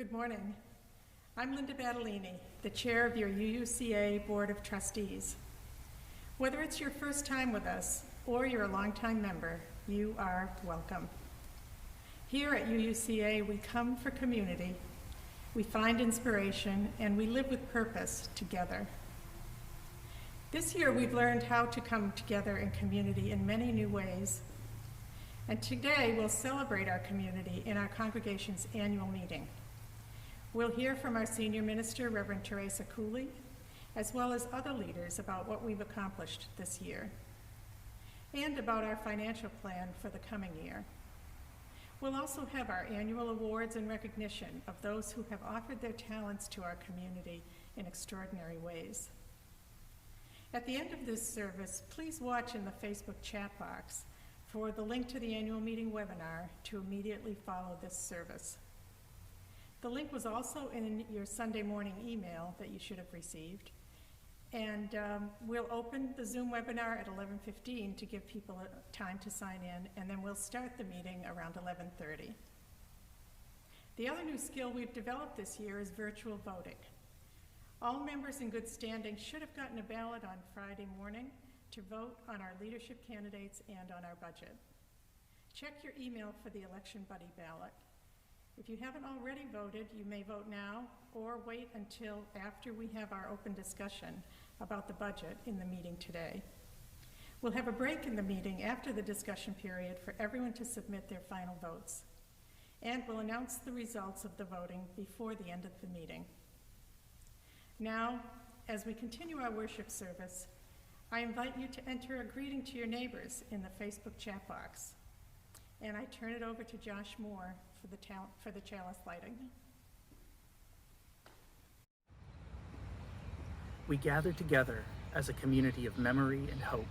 Good morning. I'm Linda Battaglini, the chair of your UUCA Board of Trustees. Whether it's your first time with us or you're a longtime member, you are welcome. Here at UUCA, we come for community, we find inspiration, and we live with purpose together. This year, we've learned how to come together in community in many new ways. And today, we'll celebrate our community in our congregation's annual meeting. We'll hear from our senior minister, Reverend Teresa Cooley, as well as other leaders about what we've accomplished this year, and about our financial plan for the coming year. We'll also have our annual awards and recognition of those who have offered their talents to our community in extraordinary ways. At the end of this service, please watch in the Facebook chat box for the link to the annual meeting webinar to immediately follow this service. The link was also in your Sunday morning email that you should have received. And we'll open the Zoom webinar at 11:15 to give people time to sign in, and then we'll start the meeting around 11:30. The other new skill we've developed this year is virtual voting. All members in good standing should have gotten a ballot on Friday morning to vote on our leadership candidates and on our budget. Check your email for the Election Buddy ballot. If you haven't already voted, you may vote now or wait until after we have our open discussion about the budget in the meeting today. We'll have a break in the meeting after the discussion period for everyone to submit their final votes. And we'll announce the results of the voting before the end of the meeting. Now, as we continue our worship service, I invite you to enter a greeting to your neighbors in the Facebook chat box. And I turn it over to Josh Mohr for the chalice lighting. We gather together as a community of memory and hope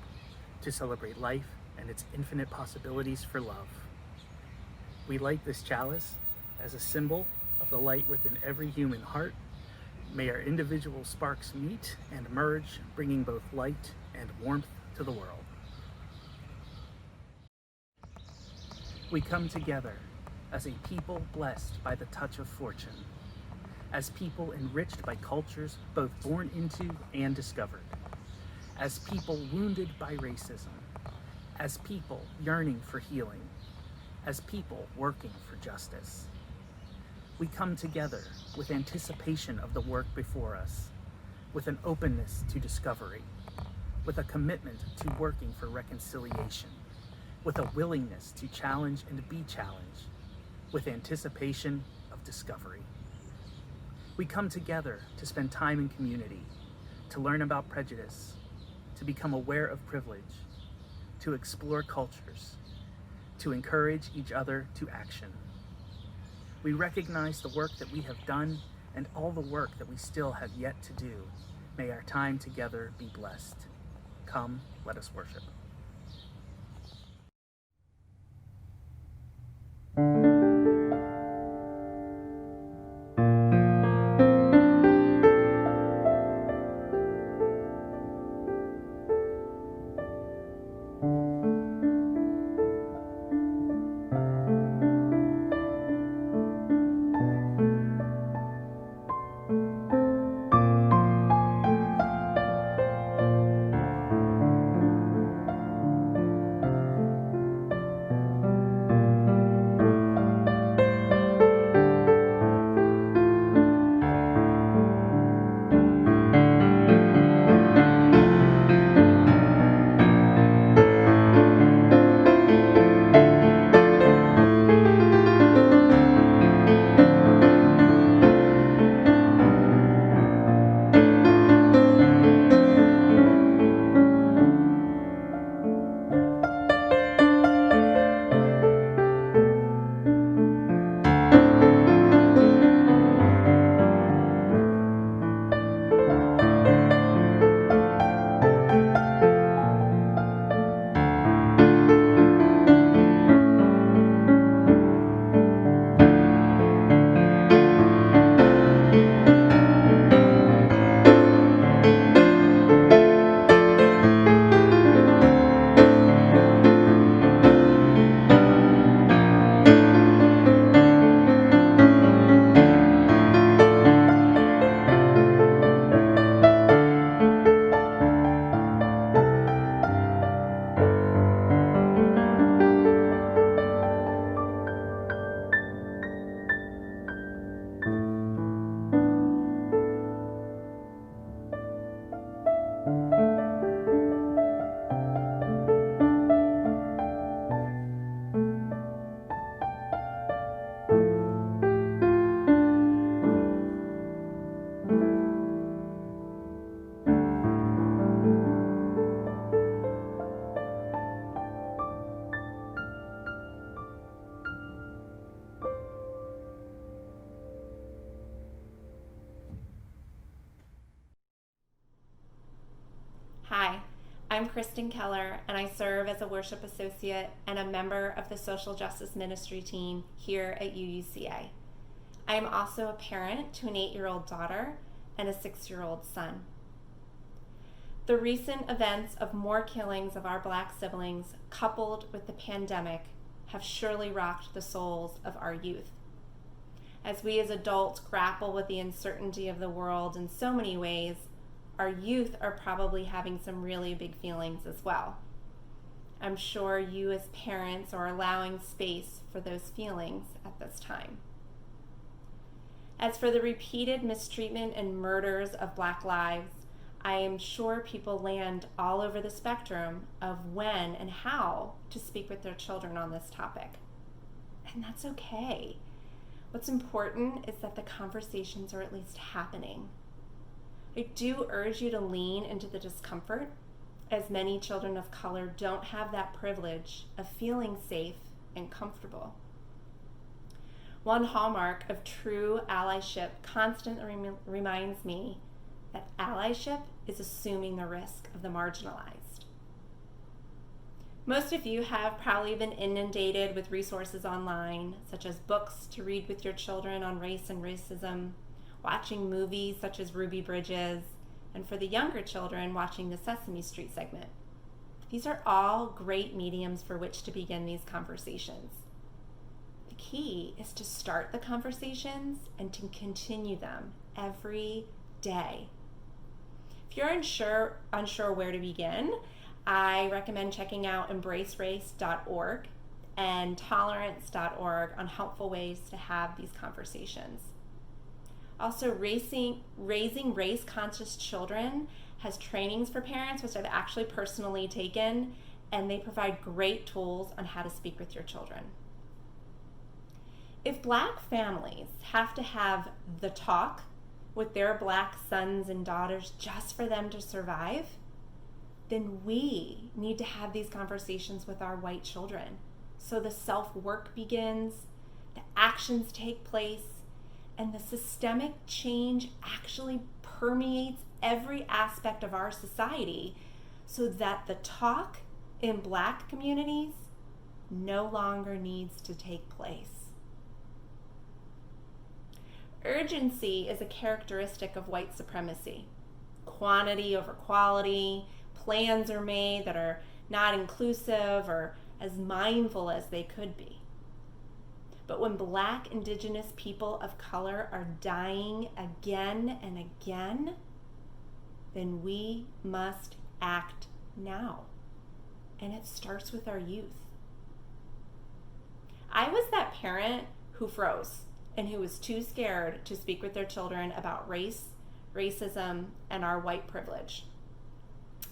to celebrate life and its infinite possibilities for love. We light this chalice as a symbol of the light within every human heart. May our individual sparks meet and merge, bringing both light and warmth to the world. We come together as a people blessed by the touch of fortune, as people enriched by cultures both born into and discovered, as people wounded by racism, as people yearning for healing, as people working for justice. We come together with anticipation of the work before us, with an openness to discovery, with a commitment to working for reconciliation, with a willingness to challenge and be challenged, with anticipation of discovery. We come together to spend time in community, to learn about prejudice, to become aware of privilege, to explore cultures, to encourage each other to action. We recognize the work that we have done and all the work that we still have yet to do. May our time together be blessed. Come, let us worship. Hi, I'm Kristin Keller, and I serve as a worship associate and a member of the social justice ministry team here at UUCA. I am also a parent to an 8-year-old daughter and a 6-year-old son. The recent events of Mohr killings of our Black siblings, coupled with the pandemic, have surely rocked the souls of our youth. As we as adults grapple with the uncertainty of the world in so many ways, our youth are probably having some really big feelings as well. I'm sure you as parents are allowing space for those feelings at this time. As for the repeated mistreatment and murders of Black lives, I am sure people land all over the spectrum of when and how to speak with their children on this topic. And that's okay. What's important is that the conversations are at least happening. I do urge you to lean into the discomfort, as many children of color don't have that privilege of feeling safe and comfortable. One hallmark of true allyship constantly reminds me that allyship is assuming the risk of the marginalized. Most of you have probably been inundated with resources online, such as books to read with your children on race and racism, watching movies such as Ruby Bridges, and for the younger children, watching the Sesame Street segment. These are all great mediums for which to begin these conversations. The key is to start the conversations and to continue them every day. If you're unsure where to begin, I recommend checking out embracerace.org and tolerance.org on helpful ways to have these conversations. Also, Raising Race-Conscious Children has trainings for parents, which I've actually personally taken, and they provide great tools on how to speak with your children. If Black families have to have the talk with their Black sons and daughters just for them to survive, then we need to have these conversations with our white children. So the self-work begins, the actions take place, and the systemic change actually permeates every aspect of our society so that the talk in Black communities no longer needs to take place. Urgency is a characteristic of white supremacy. Quantity over quality, plans are made that are not inclusive or as mindful as they could be. But when Black, Indigenous people of color are dying again and again, then we must act now. And it starts with our youth. I was that parent who froze and who was too scared to speak with their children about race, racism, and our white privilege.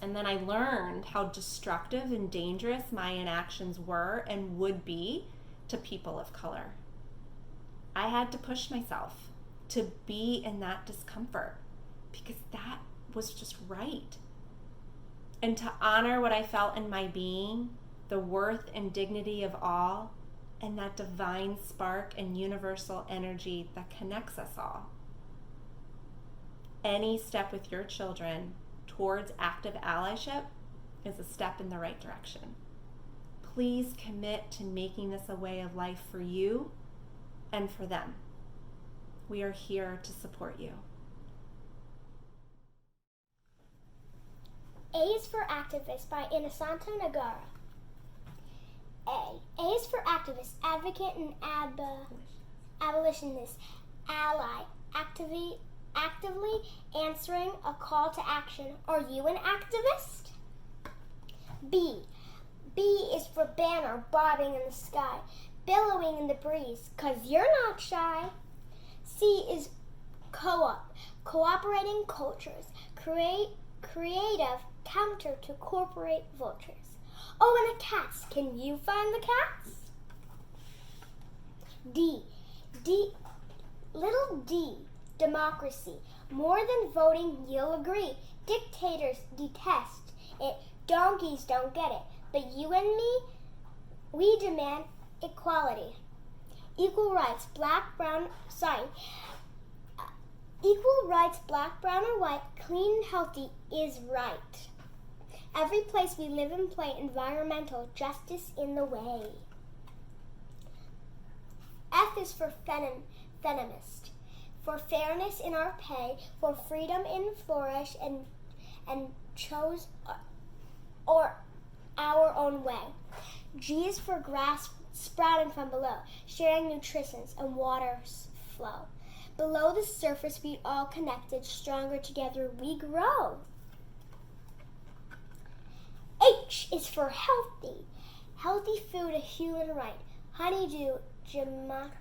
And then I learned how destructive and dangerous my inactions were and would be to people of color. I had to push myself to be in that discomfort because that was just right. And to honor what I felt in my being, the worth and dignity of all, and that divine spark and universal energy that connects us all. Any step with your children towards active allyship is a step in the right direction. Please commit to making this a way of life for you and for them. We are here to support you. A is for Activist by Innocento Nagara. A is for Activist, Advocate, and Abolitionist, Ally, actively answering a call to action. Are you an activist? B is for Banner, bobbing in the sky, billowing in the breeze, 'cause you're not shy. C is Co-op, cooperating cultures, creative counter to corporate vultures. Oh, and the cats. Can you find the cats? Little D, democracy. More than voting, you'll agree. Dictators detest it. Donkeys don't get it. But you and me, we demand equality. Equal rights, black, brown, or white, clean and healthy is right. Every place we live and play, environmental justice in the way. F is for feminist, for fairness in our pay, for freedom in flourish, and chose or our own way. G is for grass sprouting from below, sharing nutrition and water flow. Below the surface, we all connected, stronger together we grow. H is for healthy. Healthy food, a human right. Honeydew, jicama,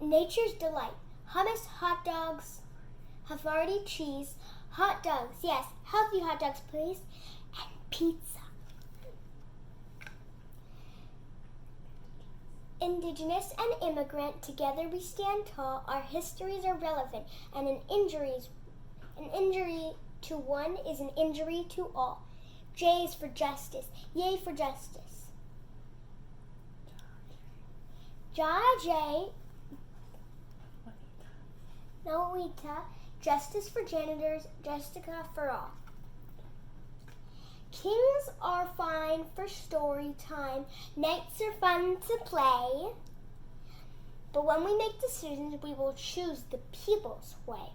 nature's delight. Hummus, hot dogs, Havarti cheese, hot dogs, yes, healthy hot dogs, please, and pizza. Indigenous and immigrant, together we stand tall. Our histories are relevant, and an injury to one is an injury to all. J is for justice. Yay for justice. Noita, justice for janitors, Jessica for all. Kings are fine for story time. Knights are fun to play. But when we make decisions, we will choose the people's way.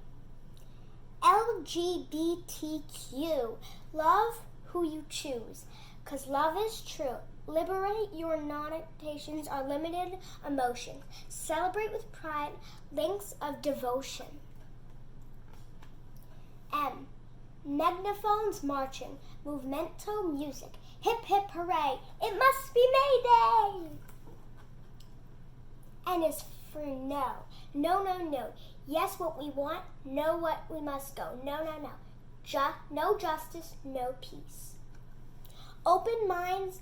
LGBTQ, love who you choose, 'cause love is true. Liberate your connotations are limited emotions. Celebrate with pride, links of devotion. M, megaphones marching, movemento music. Hip hip hooray, it must be May Day. N is for no. No, no, no. Yes, what we want. No, what we must go. No, no, no. No justice, no peace. Open minds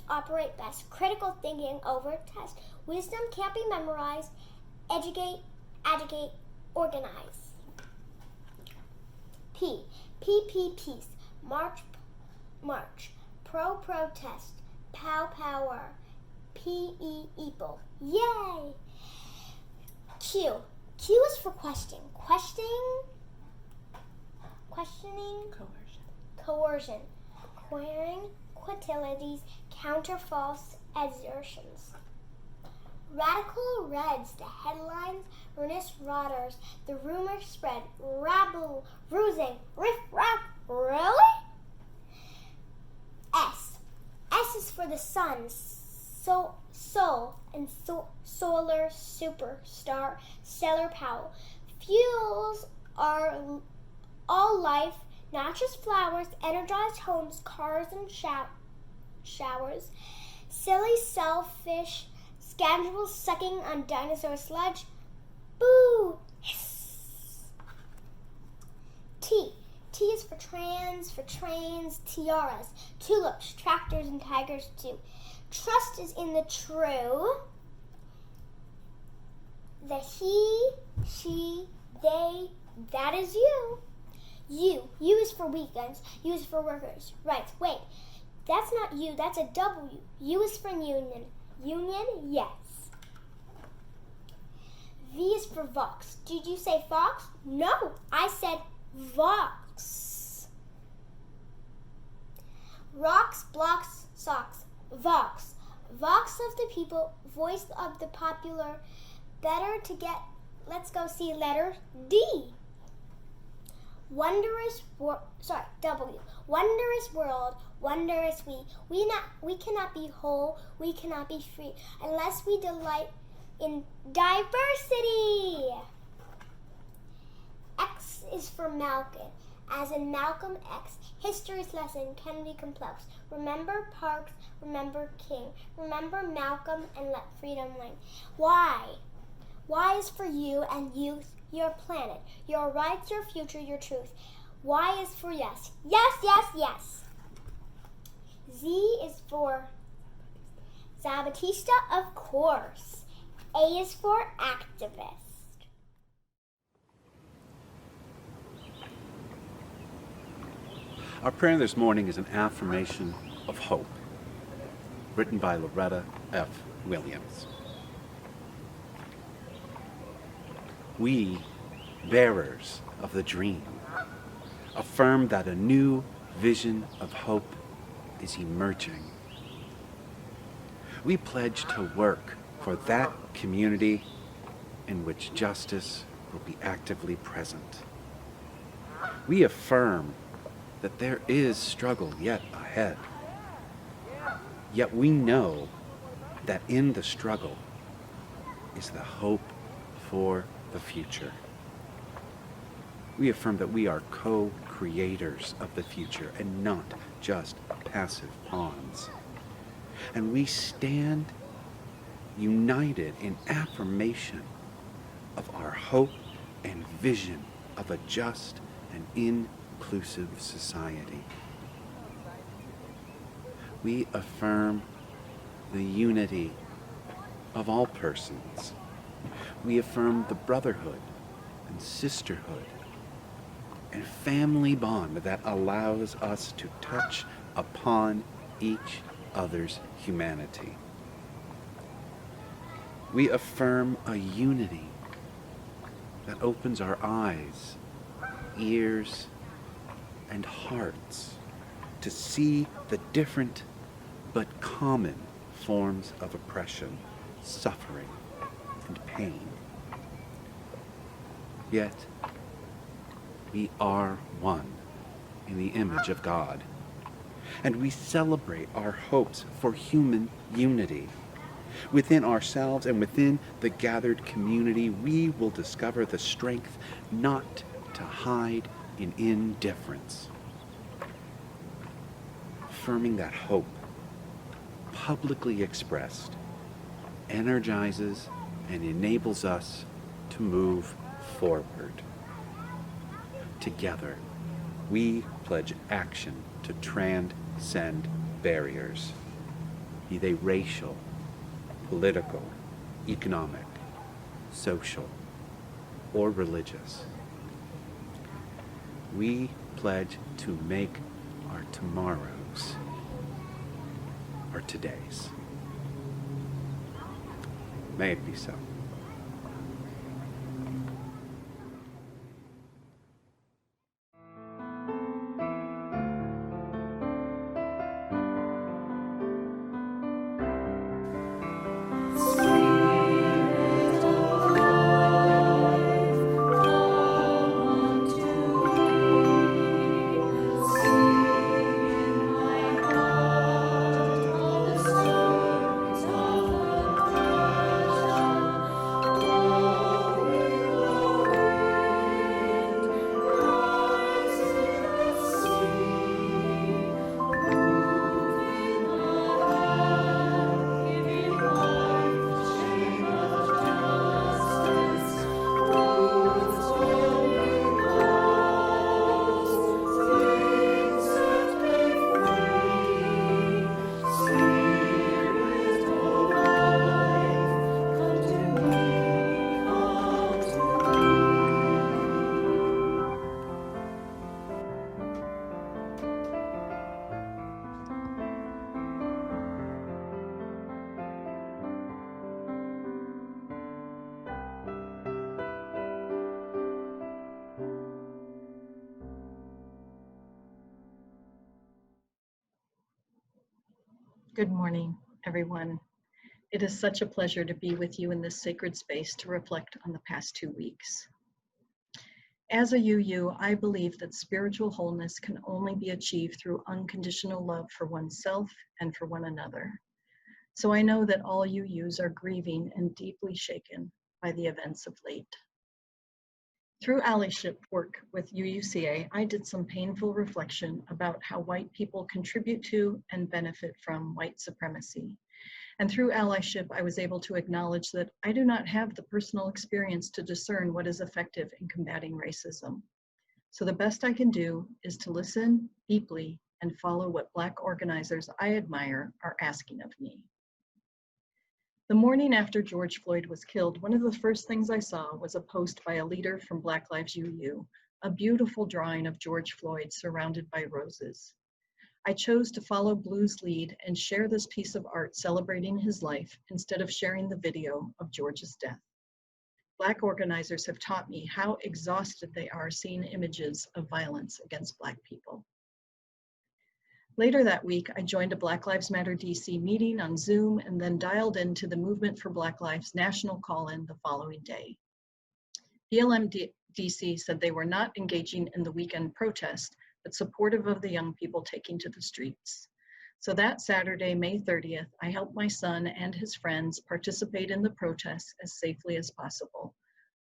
operate best. Critical thinking over test. Wisdom can't be memorized. Educate, organize. P, peace. March. Protest. Power. People. Yay! Q is for questioning. Coercion. Querying quantilities, counter false assertions. Radical reds, the headlines, earnest rotters, the rumors spread, rabble, rusing, riff-raff, really? S is for the sun, soul, and solar superstar, stellar power. Fuels are all life, not just flowers, energized homes, cars, and showers. Silly, selfish scoundrels sucking on dinosaur sludge. Boo! Hiss. T is for trains, tiaras, tulips, tractors, and tigers too. Trust is in the true. The he, she, they, that is you. U is for weekends. U is for workers' rights. Wait, that's not U, that's a W. U is for union. Union, yes. V is for Vox. Did you say Fox? No, I said Vox. Rocks, blocks, socks. Vox. Vox of the people, voice of the popular. Better to get, let's go see letter D. W. Wondrous world, wondrous we. We cannot be whole, we cannot be free, unless we delight in diversity. X is for Malcolm, as in Malcolm X. History's lesson can be complex. Remember Parks, remember King, remember Malcolm, and let freedom ring. Y is for you and youth, your planet, your rights, your future, your truth. Y is for yes. Yes, yes, yes. Z is for Zapatista, of course. A is for activist. Our prayer this morning is an affirmation of hope, written by Loretta F. Williams. We, bearers of the dream, affirm that a new vision of hope is emerging. We pledge to work for that community in which justice will be actively present. We affirm that there is struggle yet ahead. Yet we know that in the struggle is the hope for the future. We affirm that we are co-creators of the future and not just passive pawns. And we stand united in affirmation of our hope and vision of a just and inclusive society. We affirm the unity of all persons. We affirm the brotherhood and sisterhood and family bond that allows us to touch upon each other's humanity. We affirm a unity that opens our eyes, ears, and hearts to see the different but common forms of oppression, suffering, and pain. Yet, we are one in the image of God, and we celebrate our hopes for human unity. Within ourselves and within the gathered community, we will discover the strength not to hide in indifference. Affirming that hope, publicly expressed, energizes and enables us to move forward. Together, we pledge action to transcend barriers, be they racial, political, economic, social, or religious. We pledge to make our tomorrows our todays. May it be so. Good morning, everyone. It is such a pleasure to be with you in this sacred space to reflect on the past 2 weeks. As a UU, I believe that spiritual wholeness can only be achieved through unconditional love for oneself and for one another. So I know that all UUs are grieving and deeply shaken by the events of late. Through allyship work with UUCA, I did some painful reflection about how white people contribute to and benefit from white supremacy, And through allyship, I was able to acknowledge that I do not have the personal experience to discern what is effective in combating racism. So the best I can do is to listen deeply and follow what Black organizers I admire are asking of me. The morning after George Floyd was killed, one of the first things I saw was a post by a leader from Black Lives UU, a beautiful drawing of George Floyd surrounded by roses. I chose to follow Blue's lead and share this piece of art celebrating his life instead of sharing the video of George's death. Black organizers have taught me how exhausted they are seeing images of violence against Black people. Later that week, I joined a Black Lives Matter DC meeting on Zoom and then dialed into the Movement for Black Lives national call-in the following day. BLM DC said they were not engaging in the weekend protest, but supportive of the young people taking to the streets. So that Saturday, May 30th, I helped my son and his friends participate in the protests as safely as possible,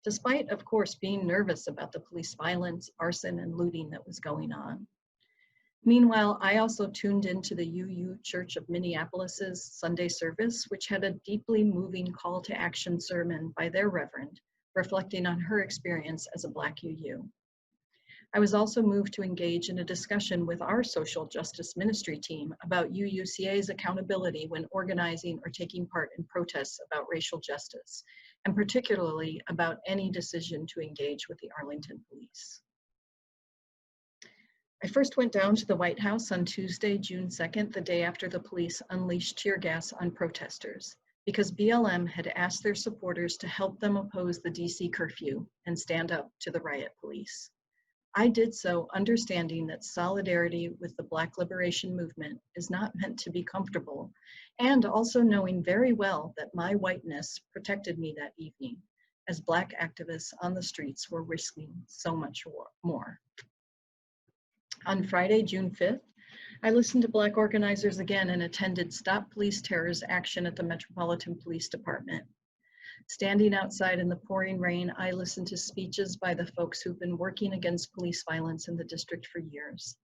despite, of course, being nervous about the police violence, arson, and looting that was going on. Meanwhile, I also tuned into the UU Church of Minneapolis's Sunday service, which had a deeply moving call to action sermon by their reverend, reflecting on her experience as a Black UU. I was also moved to engage in a discussion with our social justice ministry team about UUCA's accountability when organizing or taking part in protests about racial justice, and particularly about any decision to engage with the Arlington police. I first went down to the White House on Tuesday, June 2nd, the day after the police unleashed tear gas on protesters, because BLM had asked their supporters to help them oppose the DC curfew and stand up to the riot police. I did so understanding that solidarity with the Black liberation movement is not meant to be comfortable, and also knowing very well that my whiteness protected me that evening, as Black activists on the streets were risking so much more. On Friday, June 5th, I listened to Black organizers again and attended Stop Police Terror's action at the Metropolitan Police Department. Standing outside in the pouring rain, I listened to speeches by the folks who've been working against police violence in the district for years.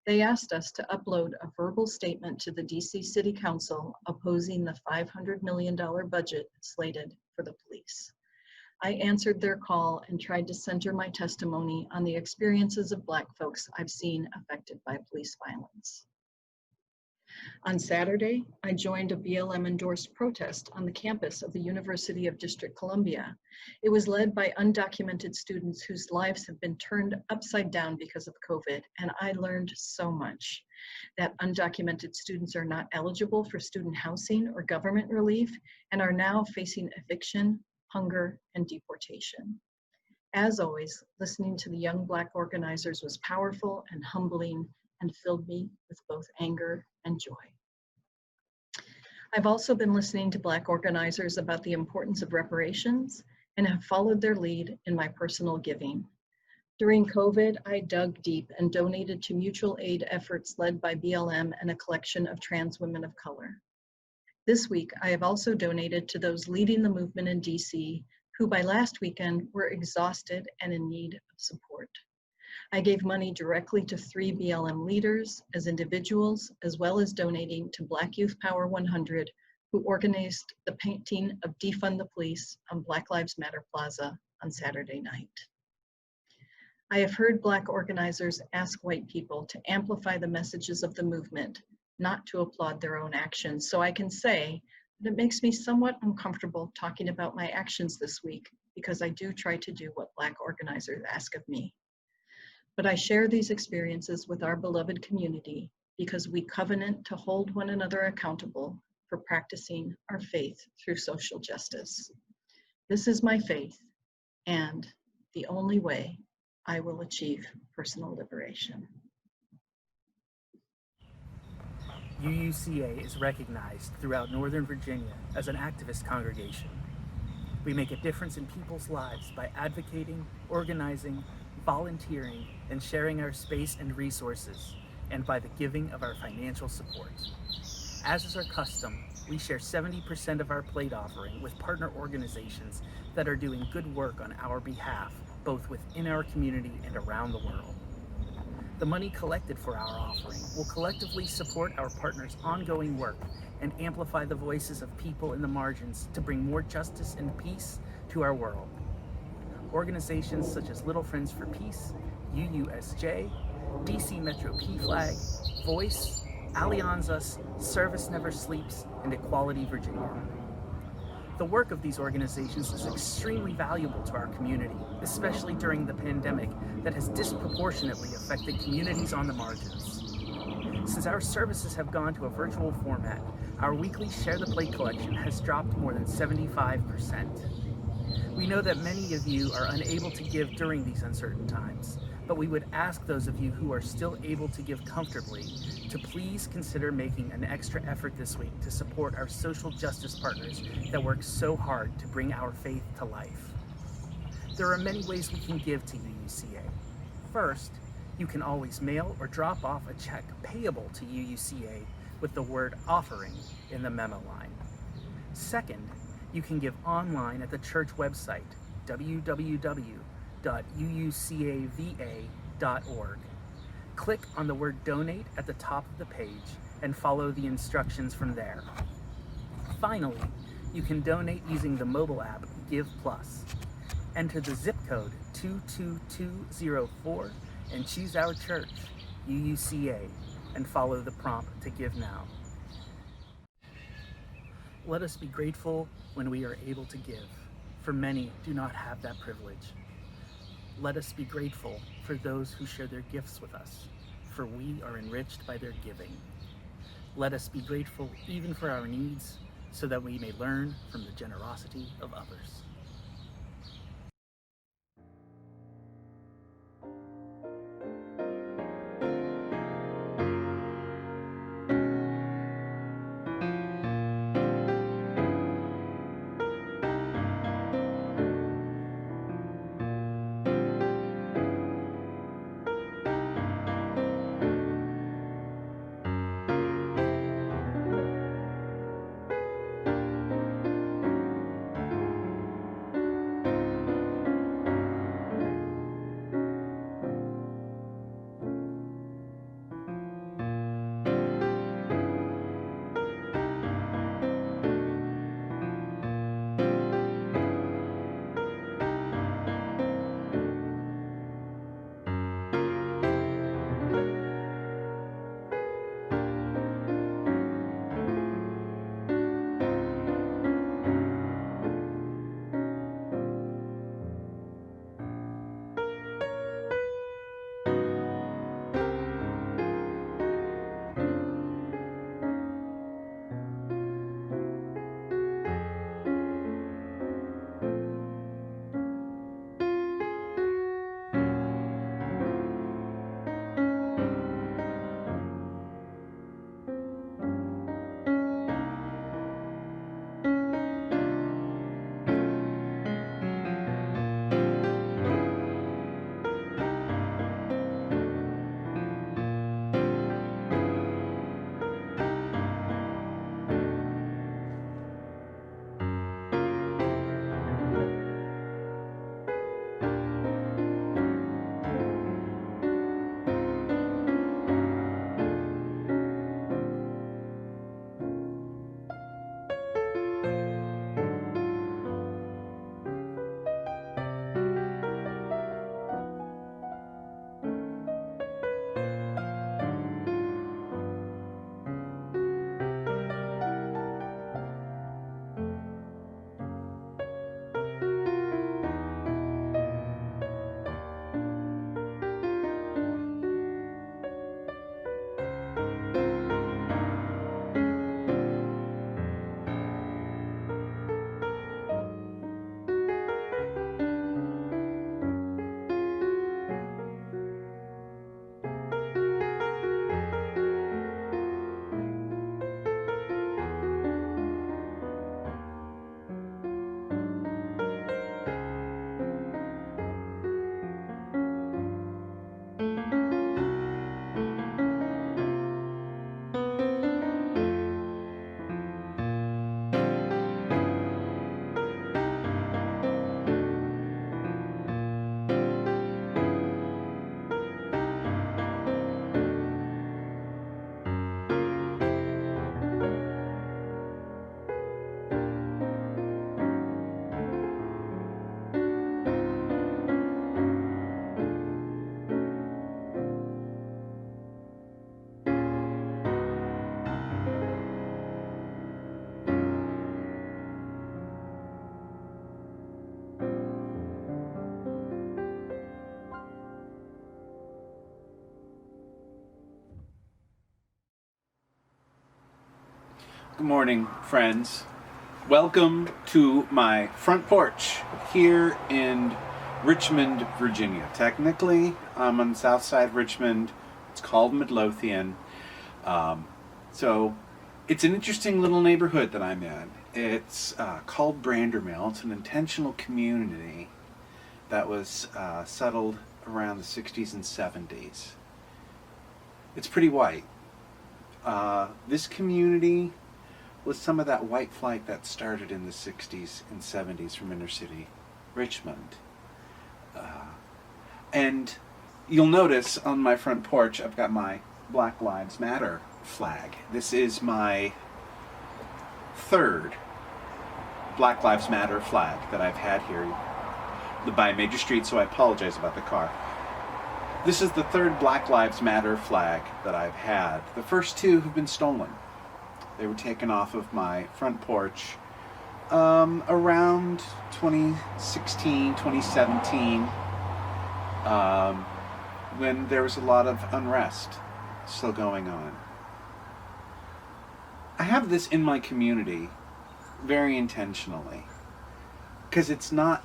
They asked us to upload a verbal statement to the DC City Council opposing the $500 million budget slated for the police. I answered their call and tried to center my testimony on the experiences of Black folks I've seen affected by police violence. On Saturday, I joined a BLM-endorsed protest on the campus of the University of District Columbia. It was led by undocumented students whose lives have been turned upside down because of COVID, and I learned so much. That undocumented students are not eligible for student housing or government relief and are now facing eviction, hunger, and deportation. As always, listening to the young Black organizers was powerful and humbling and filled me with both anger and joy. I've also been listening to Black organizers about the importance of reparations and have followed their lead in my personal giving. During COVID, I dug deep and donated to mutual aid efforts led by BLM and a collection of trans women of color. This week, I have also donated to those leading the movement in DC who by last weekend were exhausted and in need of support. I gave money directly to 3 BLM leaders as individuals, as well as donating to Black Youth Power 100, who organized the painting of Defund the Police on Black Lives Matter Plaza on Saturday night. I have heard Black organizers ask white people to amplify the messages of the movement, not to applaud their own actions. So I can say that it makes me somewhat uncomfortable talking about my actions this week because I do try to do what Black organizers ask of me. But I share these experiences with our beloved community because we covenant to hold one another accountable for practicing our faith through social justice. This is my faith and the only way I will achieve personal liberation. UUCA is recognized throughout Northern Virginia as an activist congregation. We make a difference in people's lives by advocating, organizing, volunteering, and sharing our space and resources, and by the giving of our financial support. As is our custom, we share 70% of our plate offering with partner organizations that are doing good work on our behalf, both within our community and around the world. The money collected for our offering will collectively support our partners' ongoing work and amplify the voices of people in the margins to bring more justice and peace to our world. Organizations such as Little Friends for Peace, UUSJ, DC Metro PFLAG, Voice, Alianzas, Service Never Sleeps, and Equality Virginia. The work of these organizations is extremely valuable to our community, especially during the pandemic that has disproportionately affected communities on the margins. Since our services have gone to a virtual format, our weekly Share the Plate collection has dropped more than 75%. We know that many of you are unable to give during these uncertain times, but we would ask those of you who are still able to give comfortably to please consider making an extra effort this week to support our social justice partners that work so hard to bring our faith to life. There are many ways we can give to UUCA. First, you can always mail or drop off a check payable to UUCA with the word offering in the memo line. Second, you can give online at the church website, www.uucava.org. Click on the word donate at the top of the page and follow the instructions from there. Finally, you can donate using the mobile app Give Plus. Enter the zip code 22204 and choose our church, UUCA, and follow the prompt to give now. Let us be grateful when we are able to give, for many do not have that privilege. Let us be grateful for those who share their gifts with us, for we are enriched by their giving. Let us be grateful even for our needs, so that we may learn from the generosity of others. Good morning, friends. Welcome to my front porch here in Richmond, Virginia. Technically, I'm on the south side of Richmond. It's called Midlothian. So it's an interesting little neighborhood that I'm in. It's called Brandermill. It's an intentional community that was settled around the 60s and 70s. It's pretty white. This community was some of that white flight that started in the 60s and 70s from inner city Richmond. And you'll notice on my front porch, I've got my Black Lives Matter flag. This is my third Black Lives Matter flag that I've had here by a major street, so I apologize about the car. This is the third Black Lives Matter flag that I've had. The first two have been stolen. They were taken off of my front porch around 2016, 2017, when there was a lot of unrest still going on. I have this in my community very intentionally because it's not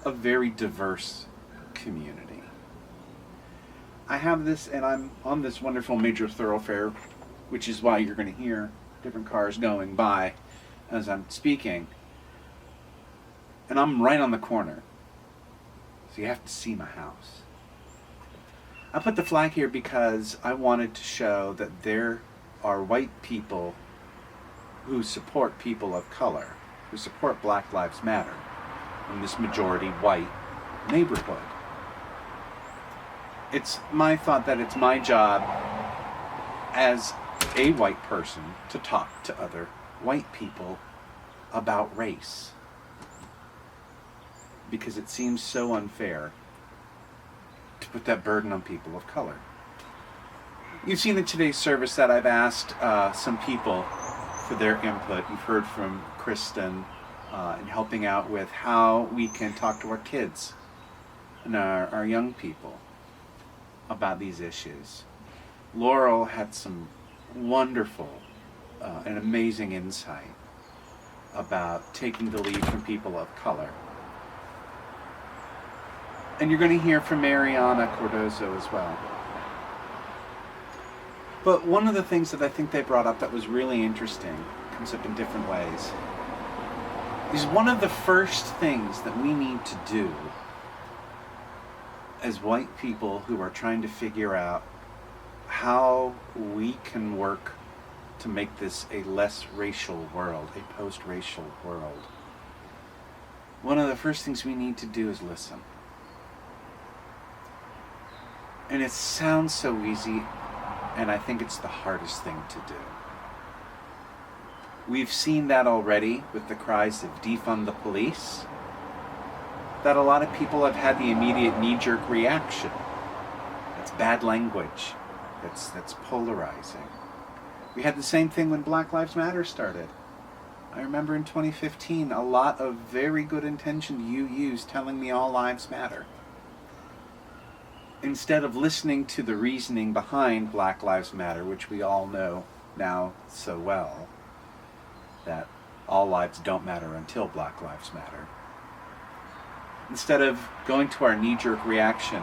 a very diverse community. I have this, and I'm on this wonderful major thoroughfare, which is why you're going to hear different cars going by as I'm speaking. And I'm right on the corner, so you have to see my house. I put the flag here because I wanted to show that there are white people who support people of color, who support Black Lives Matter in this majority white neighborhood. It's my thought that it's my job as a white person to talk to other white people about race, because it seems so unfair to put that burden on people of color. You've seen in today's service that I've asked some people for their input. You've heard from Kristin in helping out with how we can talk to our kids and our young people about these issues. Laurel had some wonderful and amazing insight about taking the lead from people of color. And you're going to hear from Marianna Cardozo as well. But one of the things that I think they brought up that was really interesting, comes up in different ways, is one of the first things that we need to do as white people who are trying to figure out how we can work to make this a less racial world, a post-racial world. One of the first things we need to do is listen. And it sounds so easy, and I think it's the hardest thing to do. We've seen that already with the cries of defund the police, that a lot of people have had the immediate knee-jerk reaction. That's bad language. That's polarizing. We had the same thing when Black Lives Matter started. I remember in 2015, a lot of very good intentioned UUs telling me all lives matter. Instead of listening to the reasoning behind Black Lives Matter, which we all know now so well, that all lives don't matter until Black Lives Matter. Instead of going to our knee-jerk reaction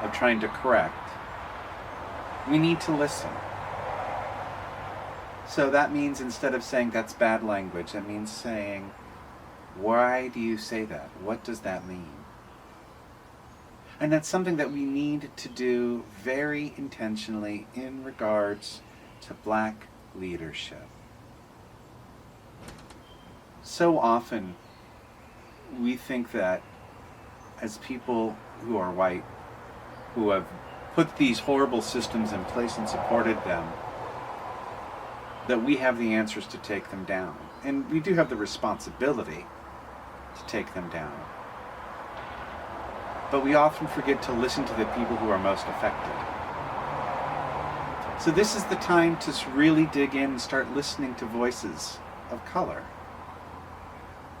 of trying to correct, we need to listen. So that means instead of saying that's bad language, that means saying, why do you say that? What does that mean? And that's something that we need to do very intentionally in regards to Black leadership. So often, we think that as people who are white, who have put these horrible systems in place and supported them, that we have the answers to take them down. And we do have the responsibility to take them down. But we often forget to listen to the people who are most affected. So this is the time to really dig in and start listening to voices of color.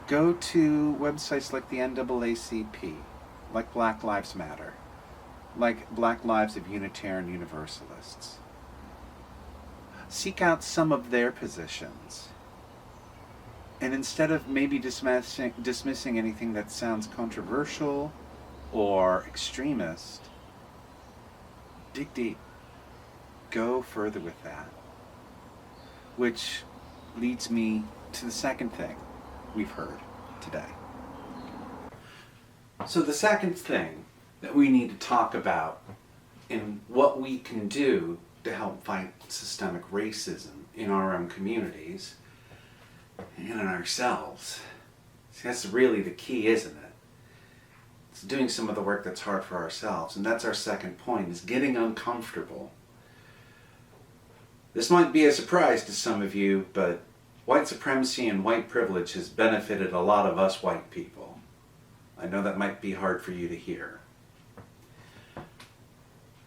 Go to websites like the NAACP, like Black Lives Matter, like Black Lives of Unitarian Universalists. seek out some of their positions. And instead of maybe dismissing anything that sounds controversial or extremist, dig deep. Go further with that. Which leads me to the second thing we've heard today. So the second thing that we need to talk about and what we can do to help fight systemic racism in our own communities and in ourselves. See, that's really the key, isn't it? It's doing some of the work that's hard for ourselves. And that's our second point, is getting uncomfortable. This might be a surprise to some of you, but white supremacy and white privilege has benefited a lot of us white people. I know that might be hard for you to hear.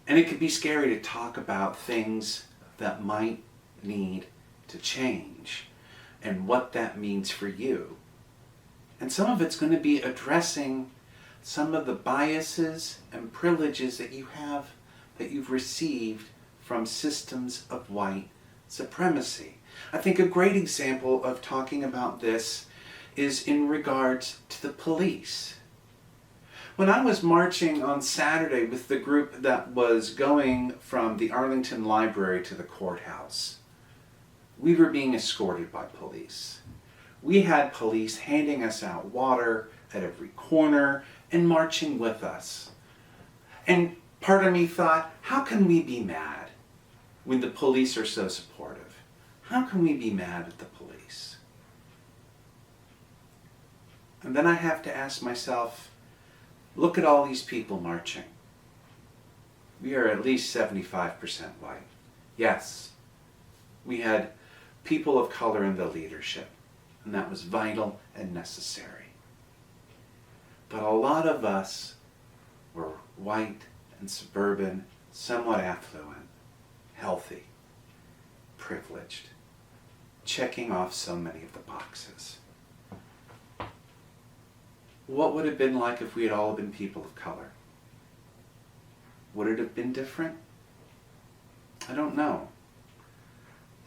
And it can be scary to talk about things that might need to change and what that means for you. And some of it's going to be addressing some of the biases and privileges that you have, that you've received from systems of white supremacy. I think a great example of talking about this is in regards to the police. When I was marching on Saturday with the group that was going from the Arlington Library to the courthouse, we were being escorted by police. We had police handing us out water at every corner and marching with us. And part of me thought, how can we be mad when the police are so supportive? How can we be mad at the police? And then I have to ask myself, look at all these people marching. We are at least 75% white. Yes, we had people of color in the leadership, and that was vital and necessary. But a lot of us were white and suburban, somewhat affluent, healthy, privileged, checking off so many of the boxes. What would it have been like if we had all been people of color? Would it have been different? I don't know.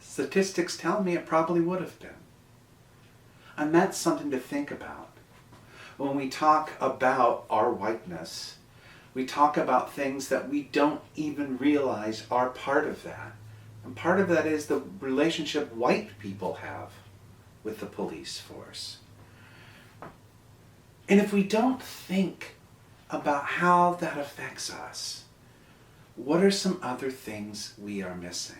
Statistics tell me it probably would have been. And that's something to think about. When we talk about our whiteness, we talk about things that we don't even realize are part of that. And part of that is the relationship white people have with the police force. And if we don't think about how that affects us, what are some other things we are missing?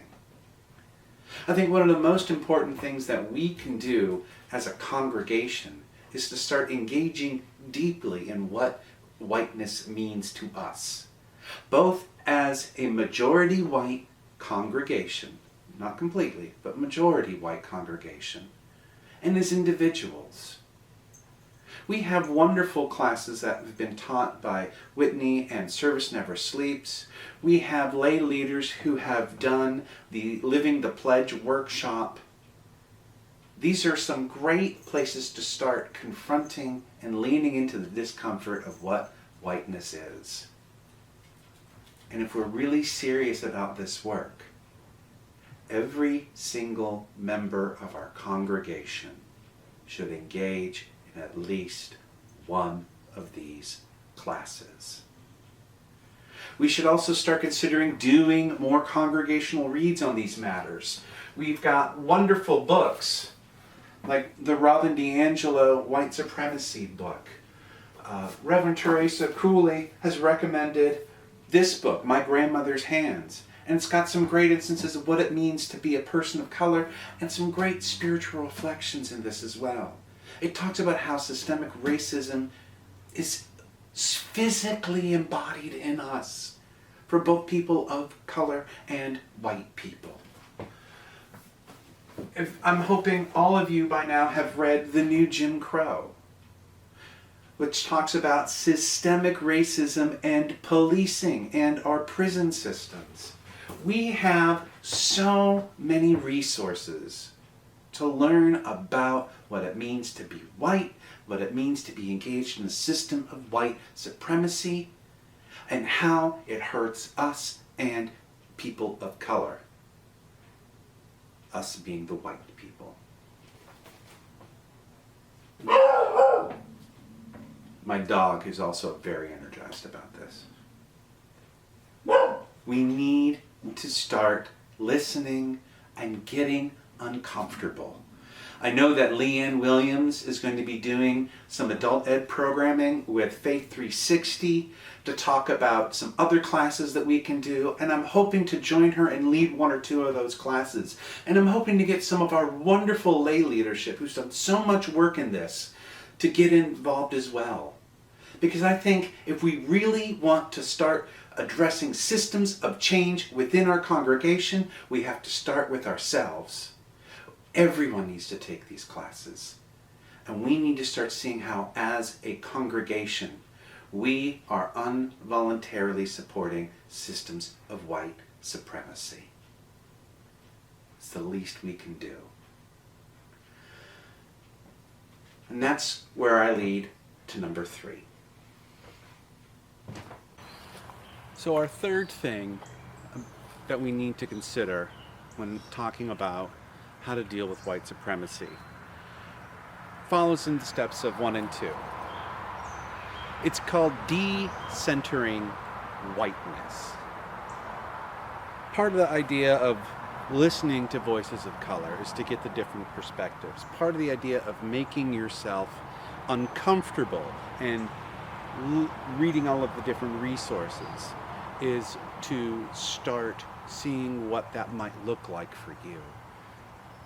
I think one of the most important things that we can do as a congregation is to start engaging deeply in what whiteness means to us, both as a majority white congregation, not completely, but majority white congregation, and as individuals. We have wonderful classes that have been taught by Whitney and Service Never Sleeps. We have lay leaders who have done the Living the Pledge workshop. These are some great places to start confronting and leaning into the discomfort of what whiteness is. And if we're really serious about this work, every single member of our congregation should engage in at least one of these classes. We should also start considering doing more congregational reads on these matters. We've got wonderful books, like the Robin DiAngelo White Supremacy book. Reverend Teresa Cooley has recommended this book, My Grandmother's Hands, and it's got some great instances of what it means to be a person of color and some great spiritual reflections in this as well. It talks about how systemic racism is physically embodied in us for both people of color and white people. I'm hoping all of you by now have read The New Jim Crow, which talks about systemic racism and policing and our prison systems. We have so many resources to learn about what it means to be white, what it means to be engaged in a system of white supremacy, and how it hurts us and people of color. us being the white people. My dog is also very energized about this. We need to start listening and getting uncomfortable. I know that Leanne Williams is going to be doing some adult ed programming with Faith 360 to talk about some other classes that we can do, and I'm hoping to join her and lead one or two of those classes. And I'm hoping to get some of our wonderful lay leadership who's done so much work in this to get involved as well. Because I think if we really want to start addressing systems of change within our congregation, we have to start with ourselves. Everyone needs to take these classes. And we need to start seeing how, as a congregation, we are involuntarily supporting systems of white supremacy. It's the least we can do. And that's where I lead to number 3. So our third thing that we need to consider when talking about how to deal with white supremacy follows in the steps of 1 and 2. It's called decentering whiteness. Part of the idea of listening to voices of color is to get the different perspectives. Part of the idea of making yourself uncomfortable and reading all of the different resources is to start seeing what that might look like for you.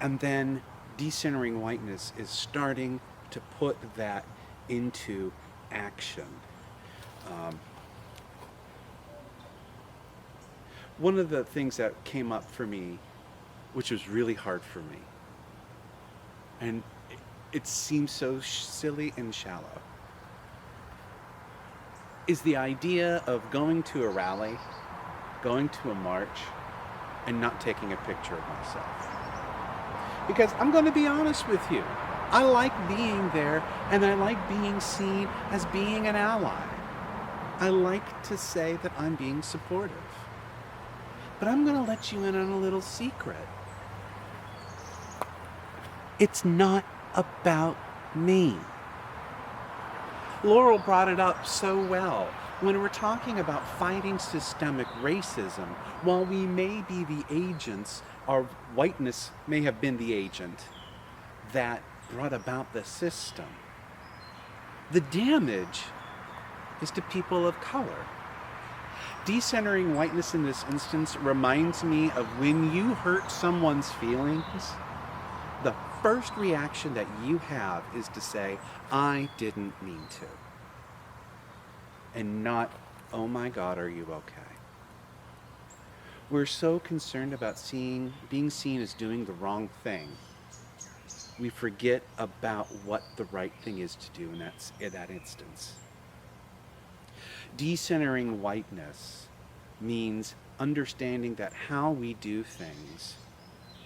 And then decentering whiteness is starting to put that into action. One of the things that came up for me, which was really hard for me, and it seems so silly and shallow, is the idea of going to a rally, going to a march, and not taking a picture of myself. Because I'm going to be honest with you, I like being there, and I like being seen as being an ally. I like to say that I'm being supportive. But I'm going to let you in on a little secret. It's not about me. Laurel brought it up so well. When we're talking about fighting systemic racism, while we may be the agents, our whiteness may have been the agent that brought about the system, the damage is to people of color. Decentering whiteness in this instance reminds me of when you hurt someone's feelings, the first reaction that you have is to say, I didn't mean to. And not, oh my God, are you okay? We're so concerned about being seen as doing the wrong thing. We forget about what the right thing is to do in that instance. Decentering whiteness means understanding that how we do things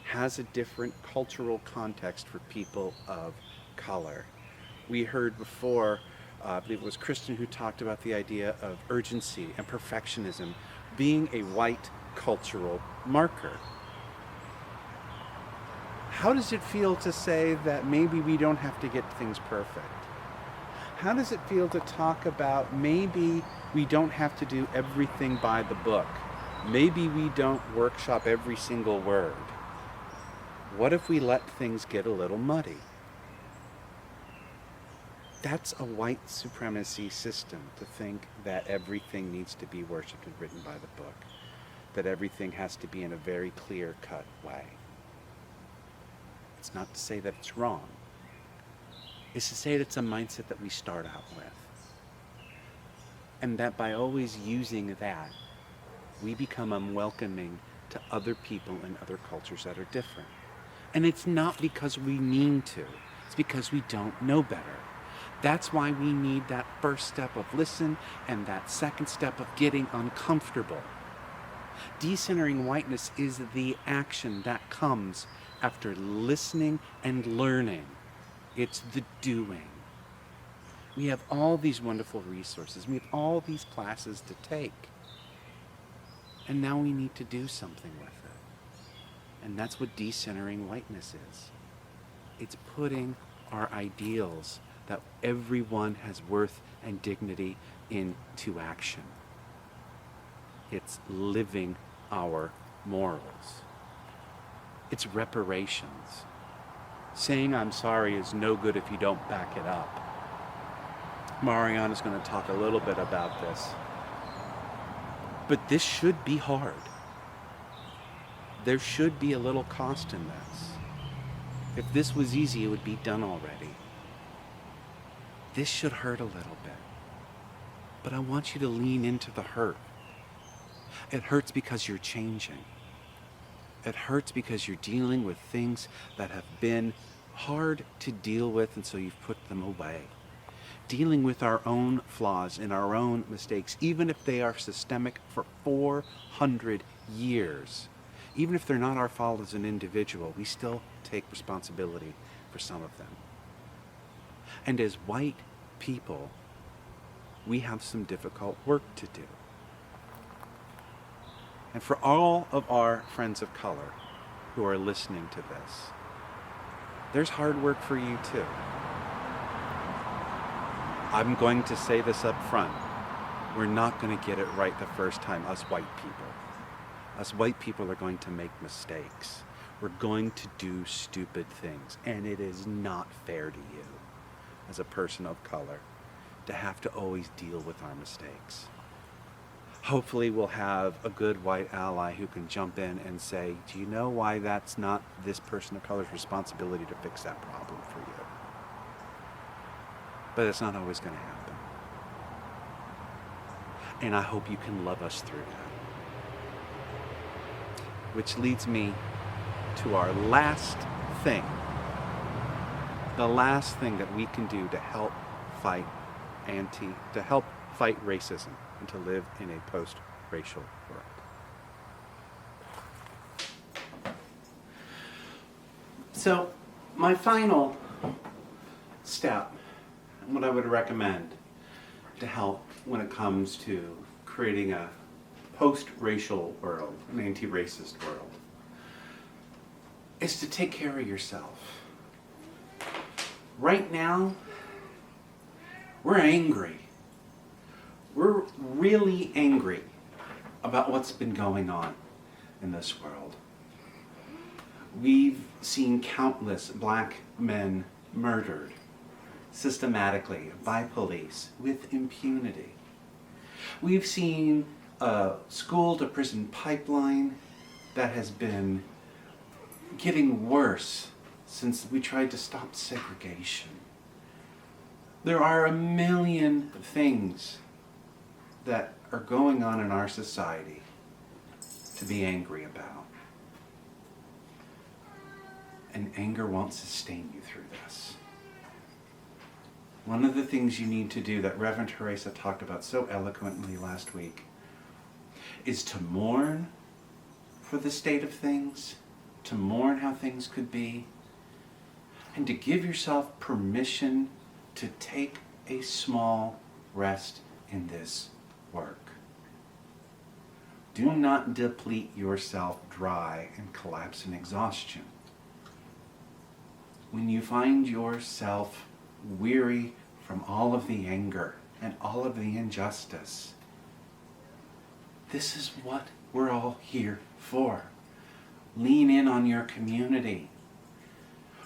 has a different cultural context for people of color. We heard before, I believe it was Kristin who talked about the idea of urgency and perfectionism being a white cultural marker. How does it feel to say that maybe we don't have to get things perfect? How does it feel to talk about maybe we don't have to do everything by the book? Maybe we don't workshop every single word. What if we let things get a little muddy? That's a white supremacy system, to think that everything needs to be worshipped and written by the book, that everything has to be in a very clear-cut way. It's not to say that it's wrong. It's to say that it's a mindset that we start out with. And that by always using that, we become unwelcoming to other people and other cultures that are different. And it's not because we mean to. It's because we don't know better. That's why we need that first step of listen and that second step of getting uncomfortable. Decentering whiteness is the action that comes after listening and learning. It's the doing. We have all these wonderful resources. We have all these classes to take. And now we need to do something with it. And that's what decentering whiteness is. It's putting our ideals that everyone has worth and dignity into action. It's living our morals. It's reparations. Saying I'm sorry is no good if you don't back it up. Marianna's going to talk a little bit about this. But this should be hard. There should be a little cost in this. If this was easy, it would be done already. This should hurt a little bit. But I want you to lean into the hurt. It hurts because you're changing. It hurts because you're dealing with things that have been hard to deal with, and so you've put them away. Dealing with our own flaws and our own mistakes, even if they are systemic for 400 years. Even if they're not our fault as an individual, we still take responsibility for some of them. And as white people, we have some difficult work to do. And for all of our friends of color who are listening to this, there's hard work for you too. I'm going to say this up front. We're not going to get it right the first time, us white people. Us white people are going to make mistakes. We're going to do stupid things. And it is not fair to you, as a person of color, to have to always deal with our mistakes. Hopefully we'll have a good white ally who can jump in and say, do you know why that's not this person of color's responsibility to fix that problem for you? But it's not always going to happen. And I hope you can love us through that. Which leads me to our last thing. The last thing that we can do to help fight racism and to live in a post-racial world. So, my final step, and what I would recommend to help when it comes to creating a post-racial world, an anti-racist world, is to take care of yourself. Right now, we're angry. We're really angry about what's been going on in this world. We've seen countless black men murdered systematically by police with impunity. We've seen a school-to-prison pipeline that has been getting worse since we tried to stop segregation. There are a million things that are going on in our society to be angry about. And anger won't sustain you through this. One of the things you need to do that Reverend Teresa talked about so eloquently last week is to mourn for the state of things, to mourn how things could be, and to give yourself permission to take a small rest in this work. Do not deplete yourself dry and collapse in exhaustion. When you find yourself weary from all of the anger and all of the injustice, this is what we're all here for. Lean in on your community.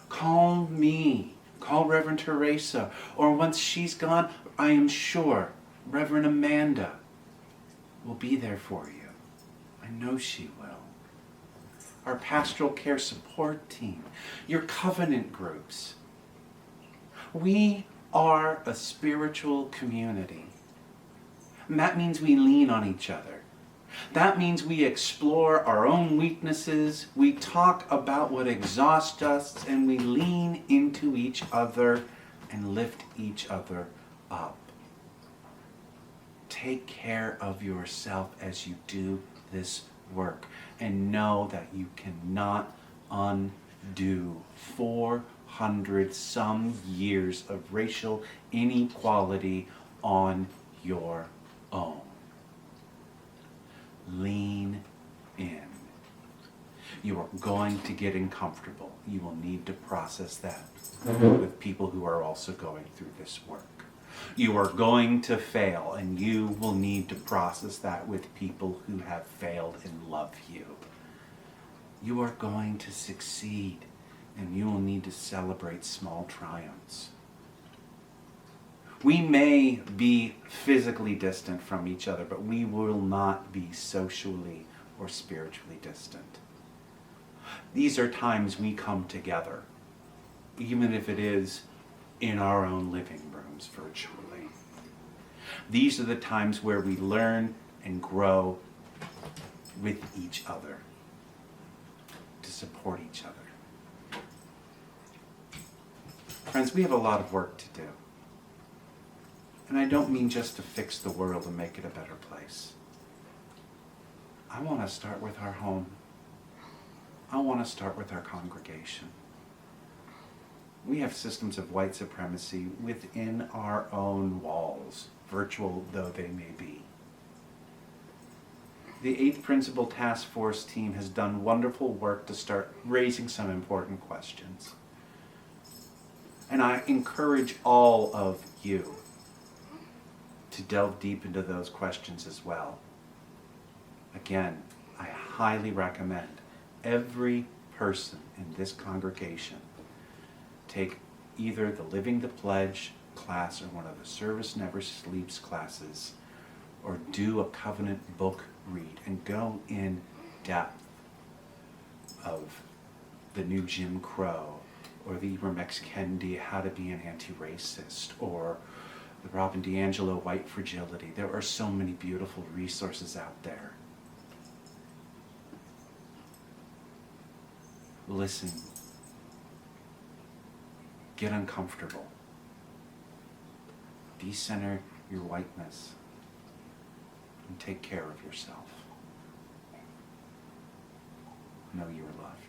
Call me. Call Reverend Teresa. Or once she's gone, I am sure Reverend Amanda will be there for you. I know she will. Our pastoral care support team. Your covenant groups. We are a spiritual community. And that means we lean on each other. That means we explore our own weaknesses, we talk about what exhausts us, and we lean into each other and lift each other up. Take care of yourself as you do this work, and know that you cannot undo 400 some years of racial inequality on your own. Lean in. You are going to get uncomfortable. You will need to process that with people who are also going through this work. You are going to fail, and you will need to process that with people who have failed and love you. You are going to succeed, and you will need to celebrate small triumphs. We may be physically distant from each other, but we will not be socially or spiritually distant. These are times we come together, even if it is in our own living rooms virtually. These are the times where we learn and grow with each other, to support each other. Friends, we have a lot of work to do. And I don't mean just to fix the world and make it a better place. I want to start with our home. I want to start with our congregation. We have systems of white supremacy within our own walls, virtual though they may be. The 8th Principal Task Force team has done wonderful work to start raising some important questions. And I encourage all of you to delve deep into those questions as well. Again, I highly recommend every person in this congregation take either the Living the Pledge class or one of the Service Never Sleeps classes, or do a covenant book read and go in depth of the new Jim Crow, or the Ibram X. Kendi How to Be an Anti-Racist, or the Robin DiAngelo White Fragility. There are so many beautiful resources out there. Listen. Get uncomfortable. Decenter your whiteness. And take care of yourself. Know you are loved.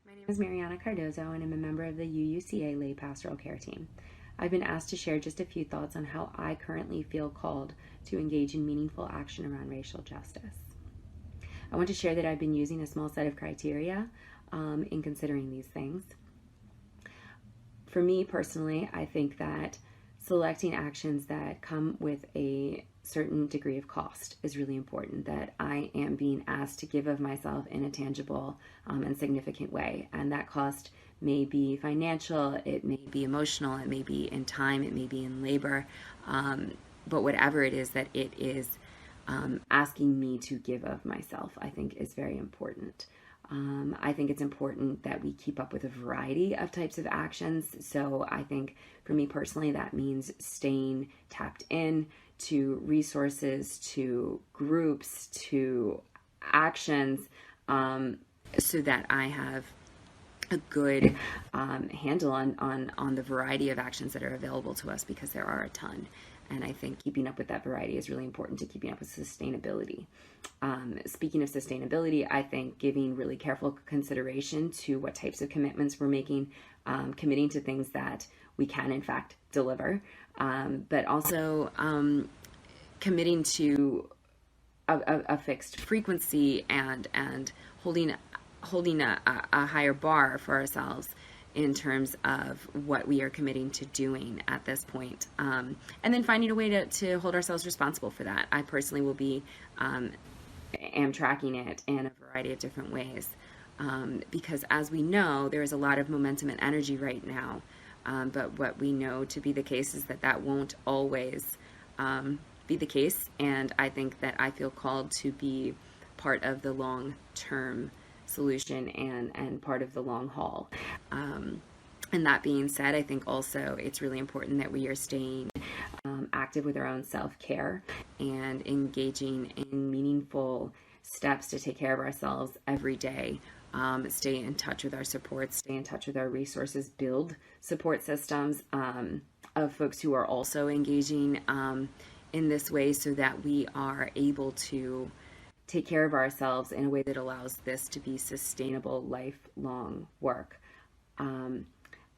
My name is Marianna Cardozo, and I'm a member of the UUCA Lay Pastoral Care Team. I've been asked to share just a few thoughts on how I currently feel called to engage in meaningful action around racial justice. I want to share that I've been using a small set of criteria in considering these things. For me personally, I think that selecting actions that come with a certain degree of cost is really important, that I am being asked to give of myself in a tangible and significant way. And that cost may be financial, it may be emotional, it may be in time, it may be in labor, but whatever it is that it is asking me to give of myself, I think is very important. I think it's important that we keep up with a variety of types of actions. So I think for me personally, that means staying tapped in to resources, to groups, to actions, so that I have a good handle on the variety of actions that are available to us, because there are a ton. And I think keeping up with that variety is really important to keeping up with sustainability. Speaking of sustainability, I think giving really careful consideration to what types of commitments we're making, committing to things that we can in fact deliver, but also committing to a fixed frequency and holding a higher bar for ourselves in terms of what we are committing to doing at this point. And then finding a way to hold ourselves responsible for that. I personally will be, am tracking it in a variety of different ways. Because as we know, there is a lot of momentum and energy right now. But what we know to be the case is that won't always be the case. And I think that I feel called to be part of the long-term solution and part of the long haul. And that being said, I think also it's really important that we are staying active with our own self-care and engaging in meaningful steps to take care of ourselves every day. Stay in touch with our supports, stay in touch with our resources, build support systems of folks who are also engaging in this way, so that we are able to take care of ourselves in a way that allows this to be sustainable, lifelong work.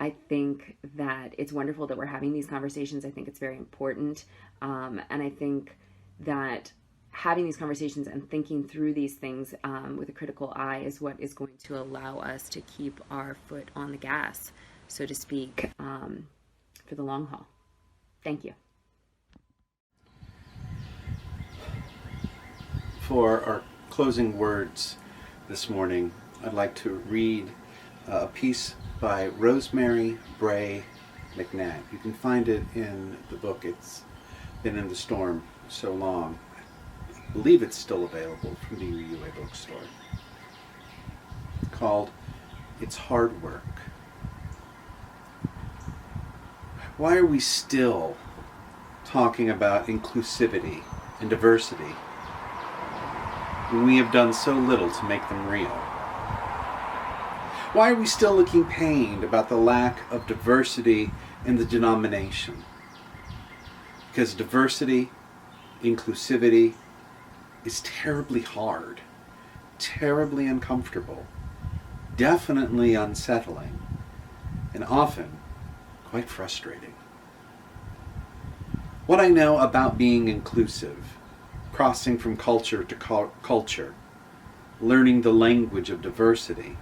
I think that it's wonderful that we're having these conversations. I think it's very important. And I think that having these conversations and thinking through these things with a critical eye is what is going to allow us to keep our foot on the gas, so to speak, for the long haul. Thank you. For our closing words this morning, I'd like to read a piece by Rosemary Bray McNabb. You can find it in the book. It's been in the storm so long. I believe it's still available from the UUA bookstore. It's called It's Hard Work. Why are we still talking about inclusivity and diversity when we have done so little to make them real? Why are we still looking pained about the lack of diversity in the denomination? Because diversity, inclusivity, is terribly hard, terribly uncomfortable, definitely unsettling, and often quite frustrating. What I know about being inclusive, crossing from culture to culture, learning the language of diversity,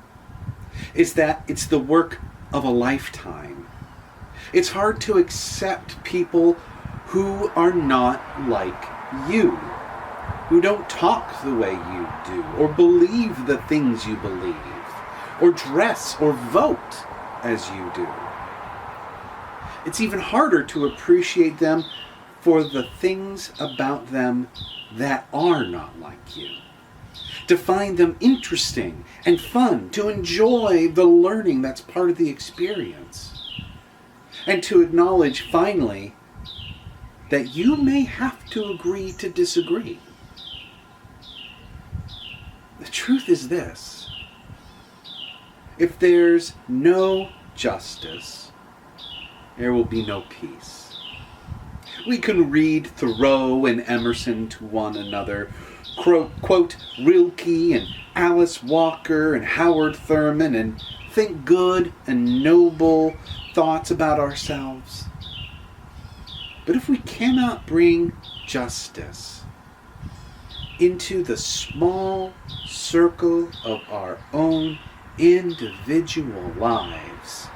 is that it's the work of a lifetime. It's hard to accept people who are not like you, who don't talk the way you do, or believe the things you believe, or dress or vote as you do. It's even harder to appreciate them for the things about them that are not like you, to find them interesting and fun, to enjoy the learning that's part of the experience, and to acknowledge finally that you may have to agree to disagree. The truth is this: if there's no justice, there will be no peace. We can read Thoreau and Emerson to one another, quote Rilke and Alice Walker and Howard Thurman, and think good and noble thoughts about ourselves. But if we cannot bring justice into the small circle of our own individual lives,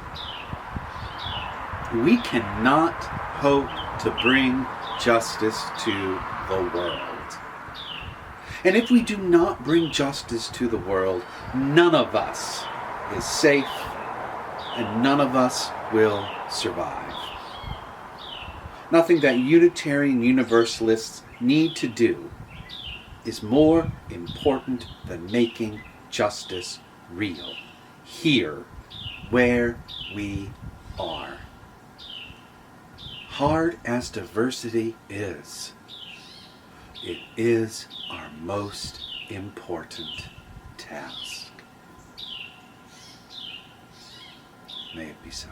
we cannot hope to bring justice to the world. And if we do not bring justice to the world, none of us is safe and none of us will survive. Nothing that Unitarian Universalists need to do is more important than making justice real, here, where we are. Hard as diversity is, it is our most important task. May it be so.